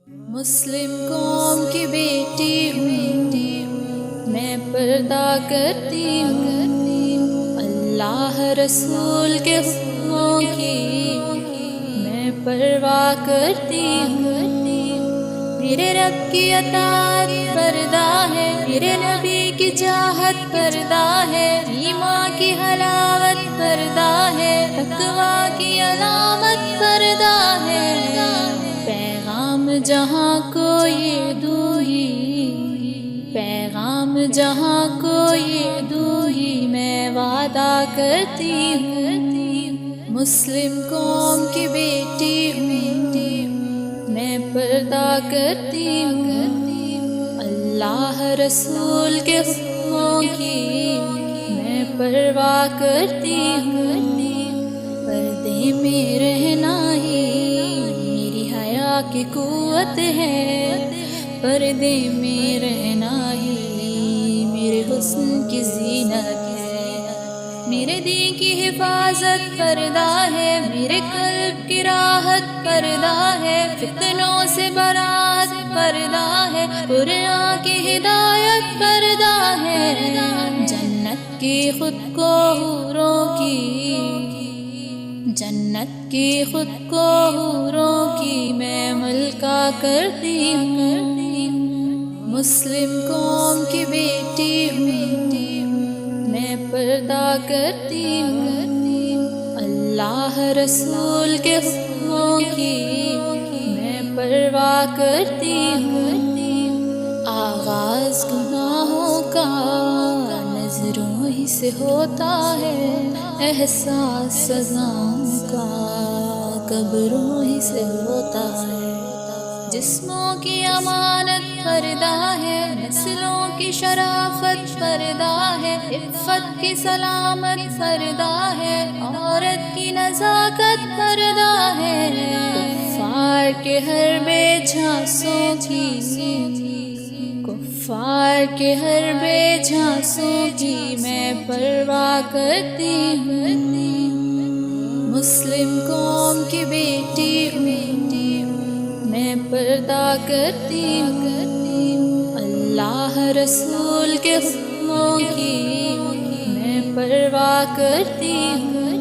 مسلم قوم کی بیٹی ہوں، میں پردہ کرتی ہوں، اللہ رسول کے حکموں کی میں پرواہ کرتی ہوں۔ میرے رب کی اطاعت پردہ ہے، میرے نبی کی چاہت پردہ ہے، ایمان کی حلاوت پردہ ہے، تقویٰ کی علامت پردہ ہے۔ پیغام جہاں کو یہ دوں گی، پیغام جہاں کو یہ دوں گی، میں وعدہ کرتی ہوں۔ مسلم قوم کی بیٹی ہوں، میں پردہ کرتی ہوں، اللہ رسول کے حکموں کی میں پرواہ کرتی ہوں۔ پردے میں رہنا ہی میری حیا کی قوت ہے، پردے میں رہنا ہی میرے حسن کی زینت ہے۔ میرے دین کی حفاظت پردہ ہے، میرے قلب کی راحت پردہ ہے، فتنوں سے برات پردہ ہے، قرآن کی ہدایت پردہ ہے۔ جنت کی خود کو حوروں کی، جنت کی خود کو حوروں کی میں ملکہ کرتی ہوں۔ مسلم قوم کی بیٹی ہوں، میں پردہ کرتی ہوں، اللہ رسول کے حکموں کی میں پرواہ کرتی ہوں۔ آغاز گناہوں کا نظروں ہی سے ہوتا ہے، احساس سزاؤں کا قبروں ہی سے ہوتا ہے۔ جسموں کی امانت پردہ ہے، نسلوں کی شرافت پردہ ہے، عفت کی سلامت پردہ ہے، عورت کی نزاکت پردہ ہے۔ کفار کے ہر بے جھانسوں کی، کفار کے ہر بے جھانسوں کی میں پرواہ کرتی ہوں۔ مسلم قوم کی بیٹی ہوں، میں پردہ کرتی ہوں، اللہ رسول کے حکموں کی میں پرواہ کرتی ہوں۔